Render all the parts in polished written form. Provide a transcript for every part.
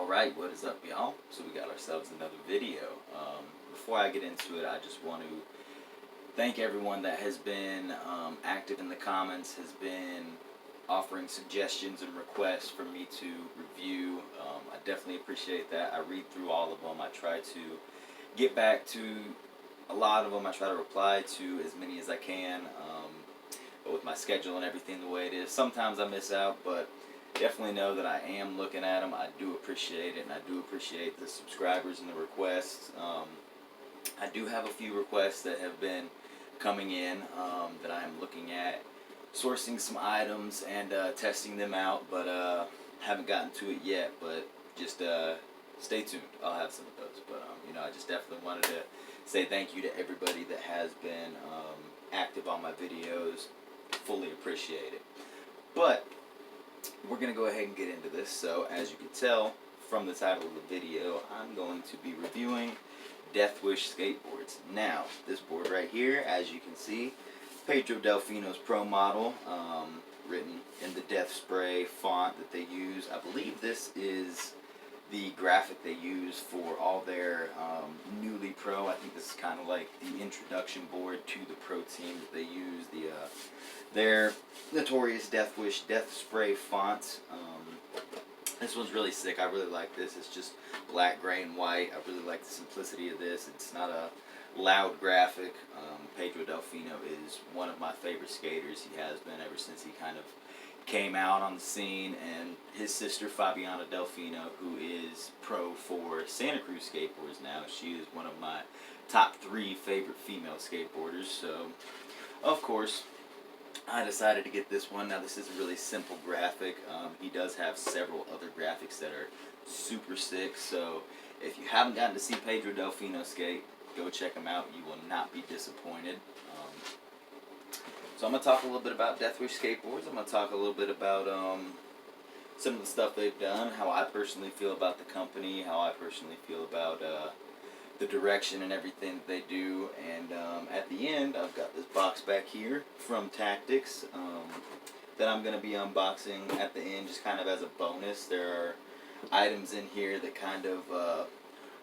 Alright, what is up, y'all? So we got ourselves another video. Before I get into it, I just want to thank everyone that has been active in the comments, has been offering suggestions and requests for me to review. I definitely appreciate that. I read through all of them. I try to get back to a lot of them. I try to reply to as many as I can. But with my schedule and everything the way it is, sometimes I miss out, but definitely know that I am looking at them. I do appreciate it, and I do appreciate the subscribers and the requests. I do have a few requests that have been coming in that I am looking at, sourcing some items and testing them out, but haven't gotten to it yet. But just stay tuned. I'll have some of those. But I just definitely wanted to say thank you to everybody that has been active on my videos. Fully appreciate it. But we're going to go ahead and get into this. So as you can tell from the title of the video, I'm going to be reviewing Deathwish Skateboards. Now, this board right here, as you can see, Pedro Delfino's Pro model, written in the Death Spray font that they use. I believe this is the graphic they use for all their newly pro. I think this is kind of like the introduction board to the pro team that they use. Their notorious Deathwish Death Spray font. This one's really sick. I really like this. It's just black, gray, and white. I really like the simplicity of this. It's not a loud graphic. Pedro Delfino is one of my favorite skaters. He has been ever since he kind of came out on the scene, and his sister Fabiana Delfino, who is pro for Santa Cruz Skateboards now, she is one of my top 3 favorite female skateboarders. So of course I decided to get this one. Now, this is a really simple graphic. He does have several other graphics that are super sick, so if you haven't gotten to see Pedro Delfino skate, go check him out. You will not be disappointed. So I'm going to talk a little bit about Deathwish Skateboards. I'm going to talk a little bit about some of the stuff they've done, how I personally feel about the company, how I personally feel about the direction and everything that they do. And at the end, I've got this box back here from Tactics that I'm going to be unboxing at the end, just kind of as a bonus. There are items in here that kind of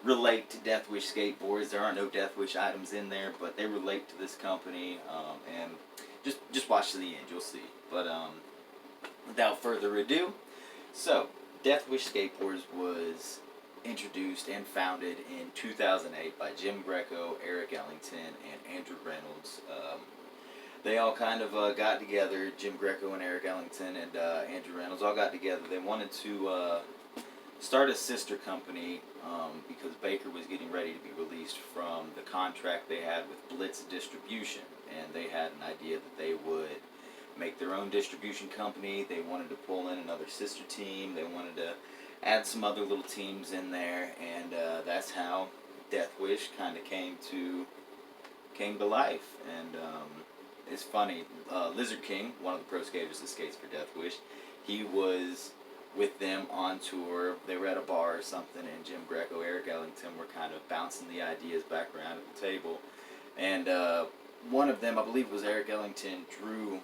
relate to Deathwish Skateboards. There are no Deathwish items in there, but they relate to this company, and just watch to the end, you'll see. But without further ado, so Deathwish Skateboards was introduced and founded in 2008 by Jim Greco, Eric Ellington, and Andrew Reynolds. They all kind of got together. Jim Greco and Eric Ellington and Andrew Reynolds all got together. They wanted to start a sister company because Baker was getting ready to be released from the contract they had with Blitz Distribution, and they had an idea that they would make their own distribution company. They wanted to pull in another sister team. They wanted to add some other little teams in there, and that's how Deathwish kind of came to life. And it's funny, Lizard King, one of the pro skaters that skates for Deathwish, he was with them on tour. They were at a bar or something, and Jim Greco, Eric Ellington were kind of bouncing the ideas back around at the table. And one of them, I believe it was Eric Ellington, drew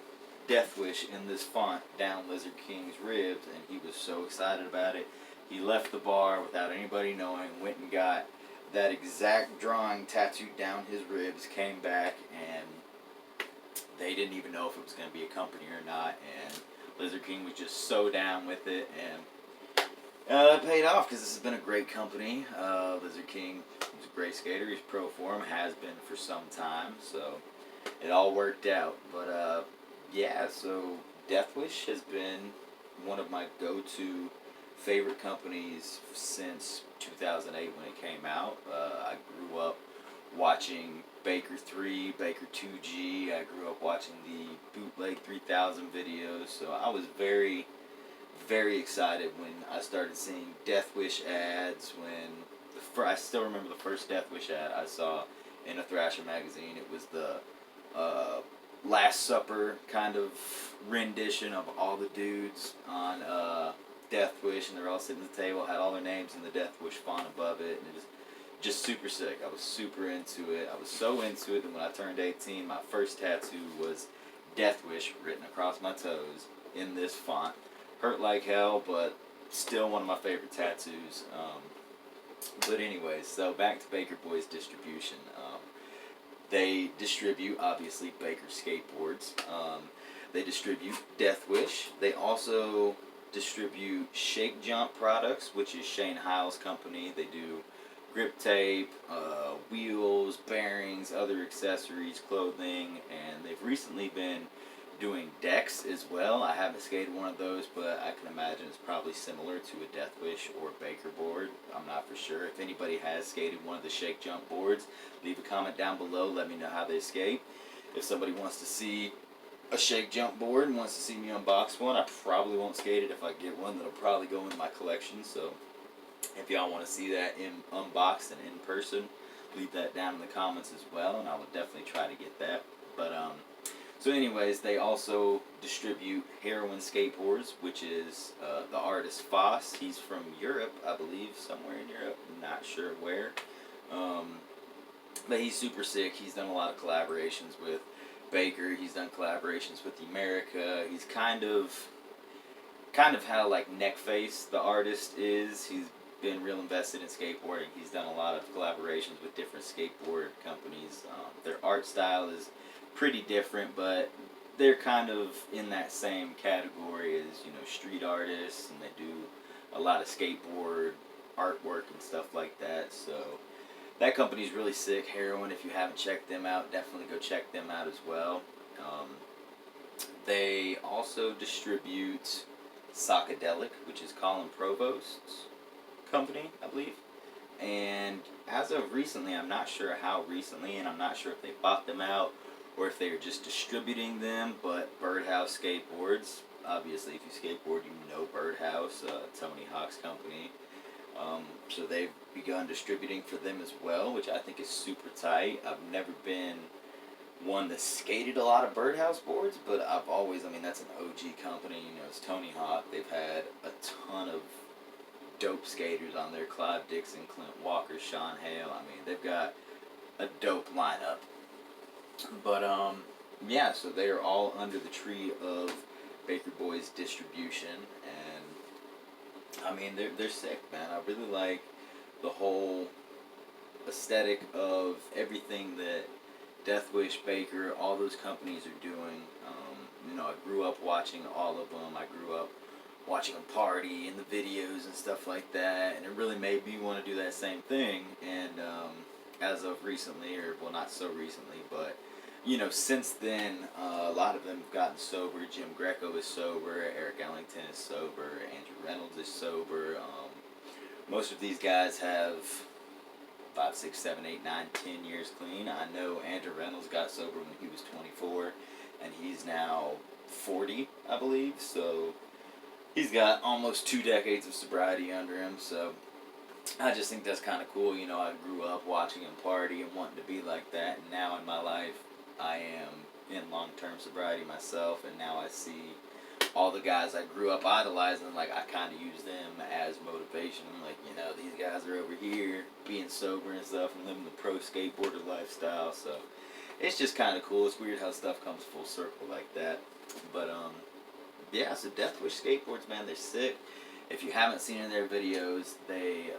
Deathwish in this font down Lizard King's ribs, and he was so excited about it. He left the bar without anybody knowing, went and got that exact drawing tattooed down his ribs, came back, and they didn't even know if it was going to be a company or not, and Lizard King was just so down with it, and it paid off because this has been a great company. Lizard King is a great skater. He's pro for him, has been for some time, so it all worked out. But yeah, so Deathwish has been one of my go-to favorite companies since 2008 when it came out. I grew up watching Baker 3, Baker 2G. I grew up watching the Bootleg 3000 videos, so I was very, very excited when I started seeing Deathwish ads. I still remember the first Deathwish ad I saw in a Thrasher magazine. It was the Last Supper kind of rendition of all the dudes on Deathwish, and they're all sitting at the table, had all their names in the Deathwish font above it, and it was just super sick. I was super into it. I was so into it that when I turned 18, my first tattoo was Deathwish written across my toes in this font. Hurt like hell, but still one of my favorite tattoos. But anyways, so back to BakerBoys Distribution. They distribute, obviously, Baker Skateboards. They distribute Deathwish. They also distribute Shake Jump products, which is Shane Hiles' company. They do grip tape, wheels, bearings, other accessories, clothing, and they've recently been doing decks as well. I haven't skated one of those, but I can imagine it's probably similar to a Deathwish or BakerBoard. I'm not for sure. If anybody has skated one of the Shake Jump boards, leave a comment down below. Let me know how they skate. If somebody wants to see a Shake Jump board and wants to see me unbox one, I probably won't skate it. If I get one, that'll probably go in my collection. So if y'all want to see that in unboxed and in person, leave that down in the comments as well, and I will definitely try to get that. But so anyways, they also distribute Heroin Skateboards, which is the artist Foss. He's from Europe, I believe, somewhere in Europe. I'm not sure where. But he's super sick. He's done a lot of collaborations with Baker. He's done collaborations with America. He's kind of how like Neckface, the artist, is. He's been real invested in skateboarding. He's done a lot of collaborations with different skateboard companies. Their art style is pretty different, but they're kind of in that same category as, you know, street artists, and they do a lot of skateboard artwork and stuff like that. So that company's really sick. Heroin, if you haven't checked them out, definitely go check them out as well. They also distribute Psychedelic, which is Colin Provost's company, I believe. And as of recently, I'm not sure how recently, and I'm not sure if they bought them out or if they are just distributing them, but Birdhouse Skateboards, obviously if you skateboard you know Birdhouse, Tony Hawk's company. So they've begun distributing for them as well, which I think is super tight. I've never been one that skated a lot of Birdhouse boards, but I've always, I mean, that's an OG company, you know, it's Tony Hawk. They've had a ton of dope skaters on there, Clive Dixon, Clint Walker, Sean Hale. I mean, they've got a dope lineup. But yeah, so they are all under the tree of BakerBoys Distribution, and I mean, they're sick, man. I really like the whole aesthetic of everything that Deathwish, Baker, all those companies are doing. You know, I grew up watching all of them. I grew up watching them party and the videos and stuff like that, and it really made me want to do that same thing. And as of recently, or well, not so recently, but you know, since then, a lot of them have gotten sober. Jim Greco is sober, Eric Ellington is sober, Andrew Reynolds is sober. Most of these guys have 5, 6, 7, 8, 9, 10 years clean. I know Andrew Reynolds got sober when he was 24, and he's now 40, I believe. So he's got almost 2 decades of sobriety under him. So I just think that's kind of cool. You know, I grew up watching him party and wanting to be like that, and now in my life, I am in long-term sobriety myself, and now I see all the guys I grew up idolizing, like, I kind of use them as motivation. I'm like, you know, these guys are over here being sober and stuff and living the pro skateboarder lifestyle, so it's just kind of cool. It's weird how stuff comes full circle like that. But, yeah, so Deathwish Skateboards, man, they're sick. If you haven't seen any of their videos, they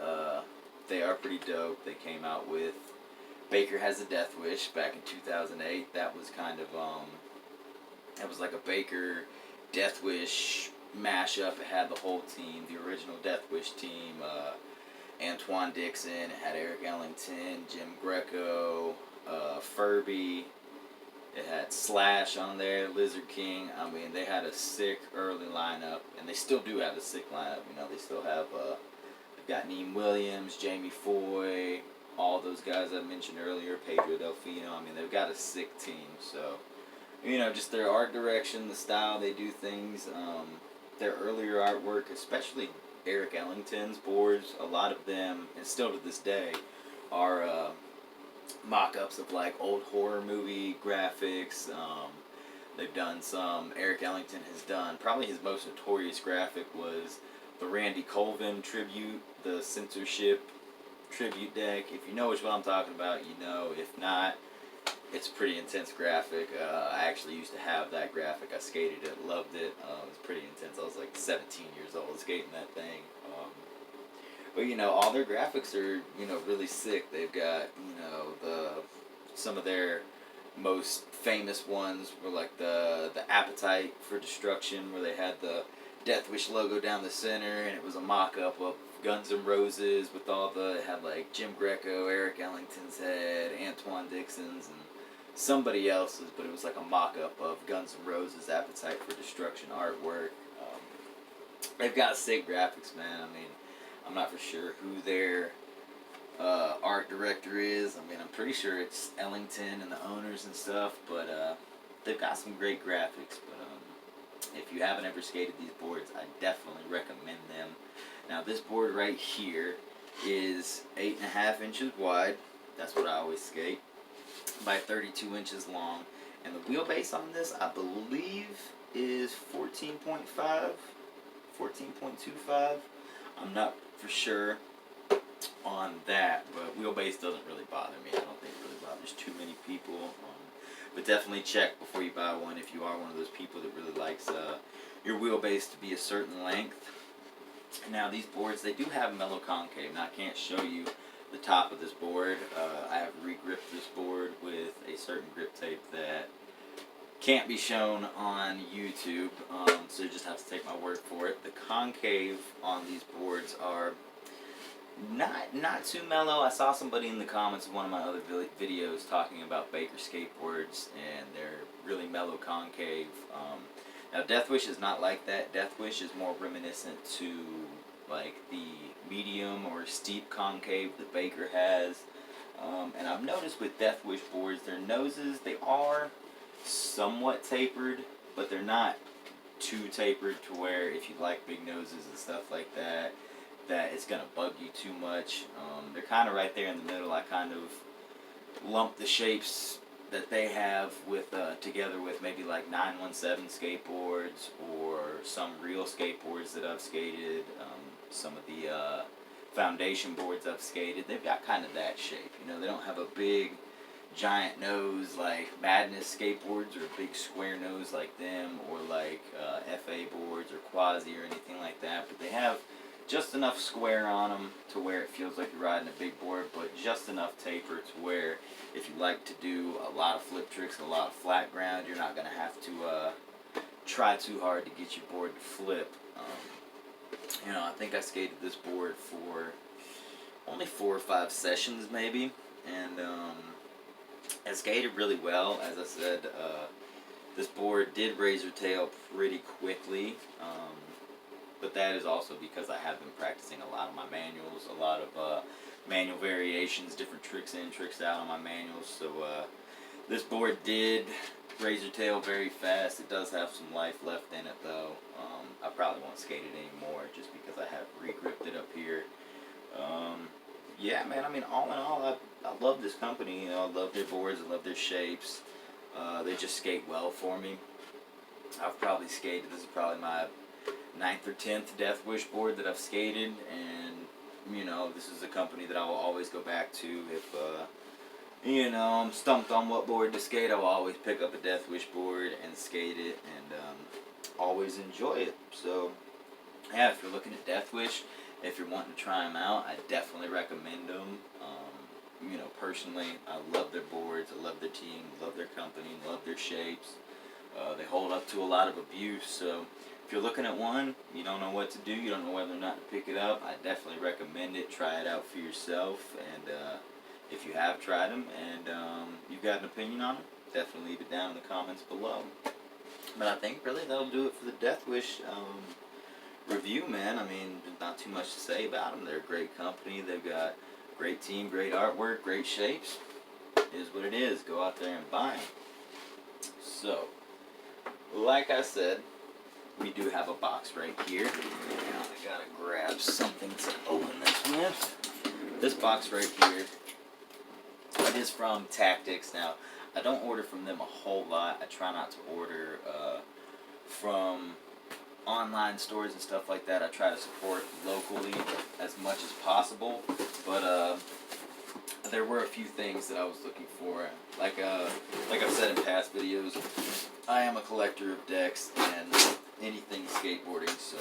are pretty dope. They came out with Baker Has a Deathwish back in 2008. That was kind of, that was like a Baker Deathwish mashup. It had the whole team, the original Deathwish team, Antoine Dixon, it had Eric Ellington, Jim Greco, Furby, it had Slash on there, Lizard King. I mean, they had a sick early lineup, and they still do have a sick lineup. You know, they still have, they've got Neem Williams, Jamie Foy, all those guys I mentioned earlier, Pedro Delfino. I mean, they've got a sick team. So, you know, just their art direction, the style they do things, their earlier artwork, especially Eric Ellington's boards, a lot of them, and still to this day, are mock-ups of like old horror movie graphics. They've done some, Eric Ellington has done, probably his most notorious graphic was the Randy Colvin tribute, the censorship tribute deck. If you know which one I'm talking about, you know. If not, it's a pretty intense graphic. I actually used to have that graphic. I skated it, loved it. It was pretty intense. I was like 17 years old skating that thing. But you know, all their graphics are, you know, really sick. They've got, you know, some of their most famous ones were like the Appetite for Destruction, where they had the Deathwish logo down the center, and it was a mock-up of Guns N' Roses with it had like Jim Greco, Eric Ellington's head, Antoine Dixon's, and somebody else's, but it was like a mock-up of Guns N' Roses' Appetite for Destruction artwork. They've got sick graphics, man. I mean, I'm not for sure who their art director is. I mean, I'm pretty sure it's Ellington and the owners and stuff, but they've got some great graphics. But if you haven't ever skated these boards, I definitely recommend them. Now, this board right here is 8.5 inches wide. That's what I always skate. By 32 inches long. And the wheelbase on this, I believe, is 14.5, 14.25. I'm not for sure on that, but wheelbase doesn't really bother me. I don't think it really bothers too many people. But definitely check before you buy one if you are one of those people that really likes your wheelbase to be a certain length. Now, these boards, they do have mellow concave. Now, I can't show you the top of this board. I have re-gripped this board with a certain grip tape that can't be shown on YouTube, so you just have to take my word for it. The concave on these boards are not too mellow. I saw somebody in the comments of one of my other videos talking about Baker Skateboards, and they're really mellow concave. Now, Deathwish is not like that. Deathwish is more reminiscent to like the medium or steep concave that Baker has. And I've noticed with Deathwish boards, their noses, they are somewhat tapered, but they're not too tapered to where if you like big noses and stuff like that, that it's going to bug you too much. They're kind of right there in the middle. I kind of lump the shapes that they have with together with maybe like 917 skateboards or some real skateboards that I've skated, some of the foundation boards I've skated. They've got kind of that shape. You know, they don't have a big giant nose like Madness skateboards or a big square nose like them, or like FA boards or Quasi or anything like that, but they have just enough square on them to where it feels like you're riding a big board, but just enough taper to where if you like to do a lot of flip tricks and a lot of flat ground, you're not going to have to try too hard to get your board to flip. You know, I think I skated this board for only 4 or 5 sessions maybe, and it skated really well. As I said, this board did razor tail pretty quickly, but that is also because I have been practicing a lot of my manuals, a lot of manual variations, different tricks in, tricks out on my manuals. So this board did razor tail very fast. It does have some life left in it though. I probably won't skate it anymore just because I have re-gripped it up here. Yeah, man, I mean, all in all, I love this company. You know, I love their boards, I love their shapes. They just skate well for me. I've probably skated, this is probably my 9th or 10th Deathwish board that I've skated, and, you know, this is a company that I will always go back to. If, you know, I'm stumped on what board to skate, I will always pick up a Deathwish board and skate it, and always enjoy it. So, yeah, if you're looking at Deathwish, if you're wanting to try them out, I definitely recommend them. You know, personally, I love their boards, I love their team, love their company, love their shapes. They hold up to a lot of abuse, so if you're looking at one, you don't know what to do, you don't know whether or not to pick it up, I definitely recommend it. Try it out for yourself, and if you have tried them and you've got an opinion on them, definitely leave it down in the comments below. But I think really that'll do it for the Deathwish review, man. I mean, there's not too much to say about them. They're a great company. They've got great team, great artwork, great shapes. It is what it is. Go out there and buy them. So, like I said, we do have a box right here. Now I gotta grab something to open this with. This box right here, it is from Tactics. Now, I don't order from them a whole lot. I try not to order from online stores and stuff like that. I try to support locally as much as possible. But there were a few things that I was looking for. Like I've said in past videos, I am a collector of decks and anything skateboarding. So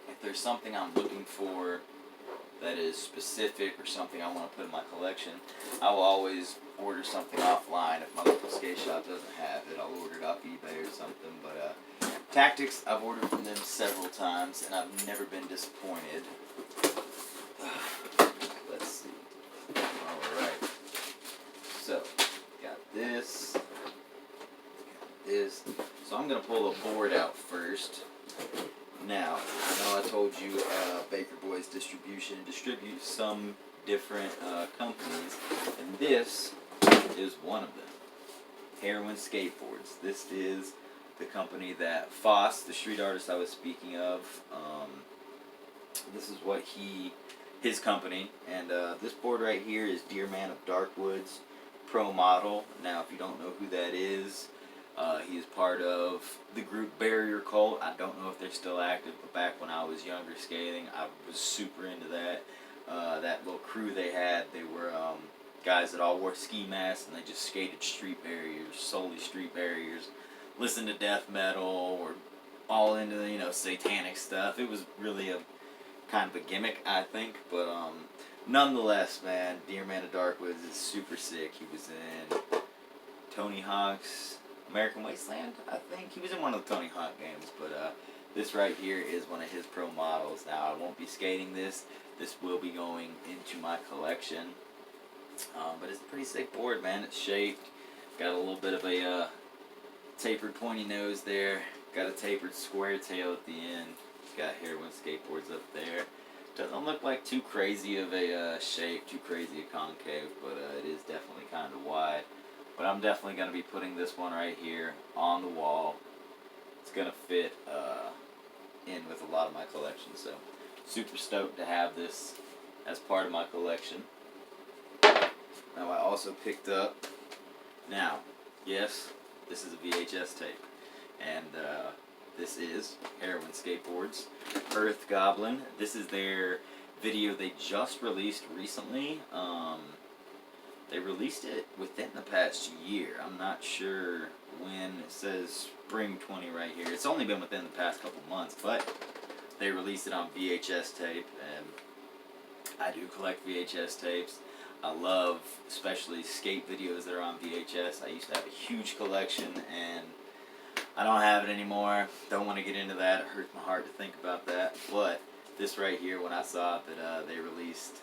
if there's something I'm looking for that is specific or something I want to put in my collection, I will always order something offline. If my local skate shop doesn't have it, I'll order it off eBay or something. But Tactics, I've ordered from them several times, and I've never been disappointed. Let's see. Alright. So, got this. Got this. So I'm going to pull a board out first. Now, I know I told you BakerBoys Distribution distributes some different companies, and this is one of them. Heroin Skateboards. This is the company that Foss, the street artist I was speaking of, this is what his company, and this board right here is Dear Man of Darkwoods Pro Model. Now, if you don't know who that is, he is part of the group Barrier Cult. I don't know if they're still active, but back when I was younger skating, I was super into that. That little crew they had, they were guys that all wore ski masks, and they just skated street barriers, solely street barriers, listened to death metal, or all into the, satanic stuff. It was really a kind of a gimmick, I think, but nonetheless, man, Dear Man of Darkwoods is super sick. He was in Tony Hawk's American Wasteland, I think. He was in one of the Tony Hawk games, but this right here is one of his pro models. Now, I won't be skating this. This will be going into my collection. But it's a pretty sick board, man. It's shaped. Got a little bit of a tapered pointy nose there. Got a tapered square tail at the end. Got Heroin Skateboards up there. Doesn't look like too crazy of a shape, too crazy a concave, but it is definitely kind of wide. But I'm definitely going to be putting this one right here on the wall. It's going to fit in with a lot of my collection, so super stoked to have this as part of my collection. Now, I also picked up, now, yes, this is a VHS tape, and this is Heroin Skateboards Earth Goblin. This is their video they just released recently. They released it within the past year. I'm not sure when. It says spring 20 right here. It's only been within the past couple months, but they released it on VHS tape, and I do collect VHS tapes. I love especially skate videos that are on VHS. I used to have a huge collection, and I don't have it anymore. Don't want to get into that. It hurts my heart to think about that. But this right here, when I saw that they released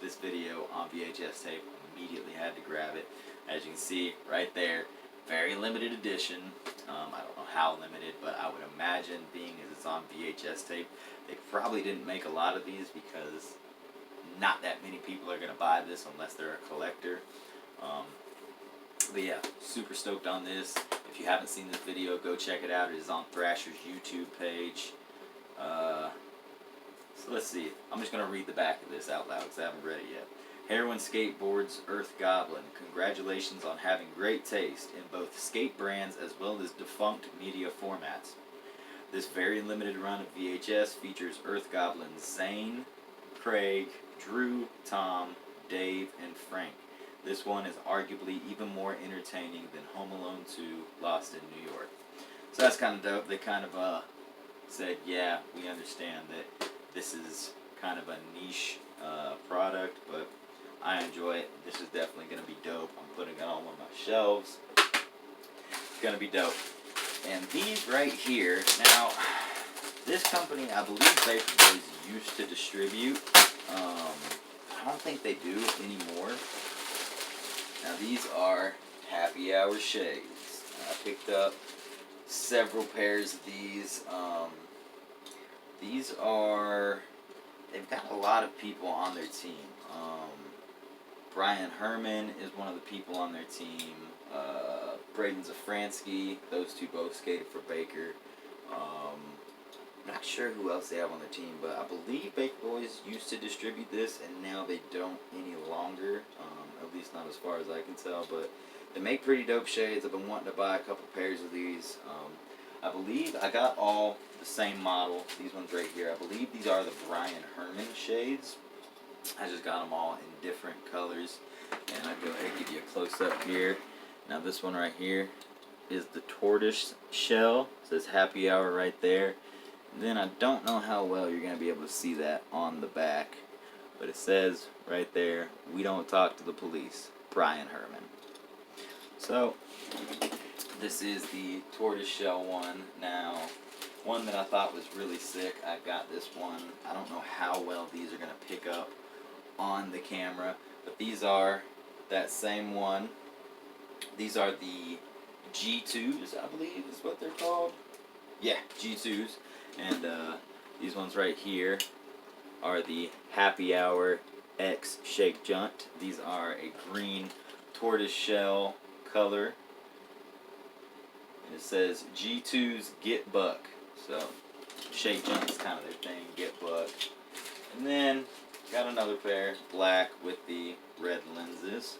this video on VHS tape, immediately had to grab it. As you can see right there, very limited edition. I don't know how limited, but I would imagine, being as it's on VHS tape, they probably didn't make a lot of these because not that many people are going to buy this unless they're a collector. But yeah, super stoked on this. If you haven't seen this video, go check it out. It is on Thrasher's YouTube page. So let's see. I'm just going to read the back of this out loud because I haven't read it yet. Heroin Skateboards Earth Goblin. Congratulations on having great taste in both skate brands as well as defunct media formats. This very limited run of VHS features Earth Goblins Zane, Craig, Drew, Tom, Dave, and Frank. This one is arguably even more entertaining than Home Alone 2 Lost in New York. So that's kind of dope. They kind of said, yeah, we understand that this is kind of a niche product, but I enjoy it. This is definitely going to be dope. I'm putting it on one of my shelves. It's going to be dope. And these right here, now, this company, I believe BakerBoys used to distribute. I don't think they do anymore. Now, these are happy hour shades. I picked up several pairs of these. These are, they've got a lot of people on their team. Brian Herman is one of the people on their team. Braden Zafransky, those two both skated for Baker. I'm not sure who else they have on their team, but I believe BakerBoys used to distribute this, and now they don't any longer. At least not as far as I can tell, but they make pretty dope shades. I've been wanting to buy a couple pairs of these. I believe I got all the same model. These ones right here. I believe these are the Brian Herman shades. I just got them all in different colors. And I'll go ahead and give you a close up here. Now this one right here is the tortoise shell. It says happy hour right there. And then I don't know how well you're going to be able to see that on the back, but it says right there, we don't talk to the police, Brian Herman. So this is the tortoise shell one. Now, one that I thought was really sick, I got this one. I don't know how well these are going to pick up on the camera, but these are that same one. These are the G2s, I believe is what they're called. Yeah, G2s. And these ones right here are the Happy Hour X Shake Junt. These are a green tortoise shell color. And it says G2s Get Buck. So Shake Junt is kind of their thing, Get Buck. And then got another pair, black with the red lenses.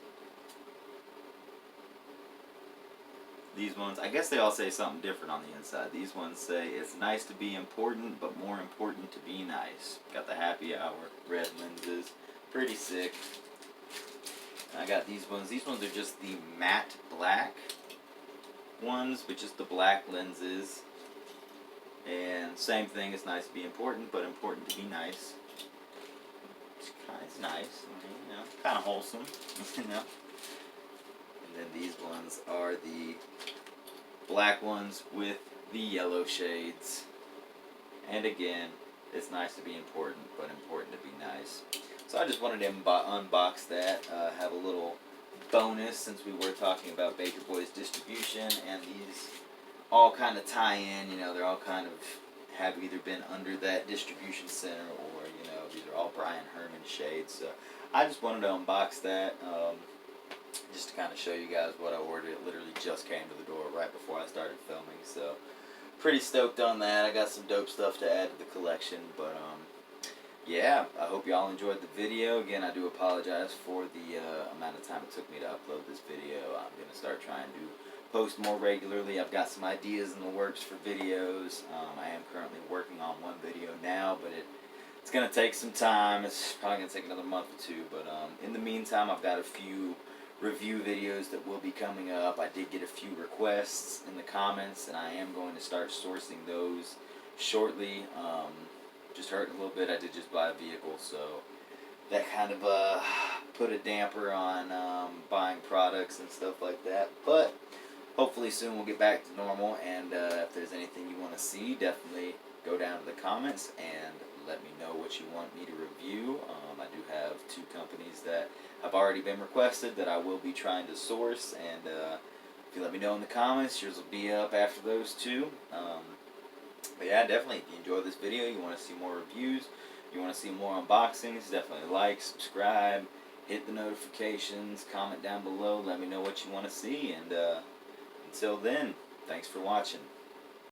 These ones, I guess they all say something different on the inside. These ones say, it's nice to be important, but more important to be nice. Got the Happy Hour, red lenses. Pretty sick. And I got these ones. These ones are just the matte black ones, with just the black lenses. And same thing, it's nice to be important, but important to be nice. It's nice, you know, kind of wholesome, you know. And then these ones are the black ones with the yellow shades. And again, it's nice to be important, but important to be nice. So I just wanted to unbox that, have a little bonus since we were talking about BakerBoys Distribution, and these all kind of tie in, you know, they're all kind of have either been under that distribution center or, you know, these are all Brian Herman shades. So I just wanted to unbox that. Just to kind of show you guys what I ordered. It literally just came to the door right before I started filming, so pretty stoked on that. I got some dope stuff to add to the collection, but yeah, I hope y'all enjoyed the video. Again, I do apologize for the amount of time it took me to upload this video. I'm going to start trying to post more regularly. I've got some ideas in the works for videos. I am currently working on one video now, but it's going to take some time. It's probably going to take another month or two, but in the meantime, I've got a few review videos that will be coming up. I did get a few requests in the comments, and I am going to start sourcing those shortly. Just hurt a little bit. I did just buy a vehicle, so that kind of put a damper on buying products and stuff like that. But hopefully soon we'll get back to normal, and if there's anything you want to see, definitely go down to the comments and let me know what you want me to review. I do have 2 companies that have already been requested that I will be trying to source, and if you let me know in the comments, yours will be up after those 2. But yeah, definitely, if you enjoyed this video, you want to see more reviews, you want to see more unboxings, definitely like, subscribe, hit the notifications, comment down below, let me know what you want to see, and until then, thanks for watching.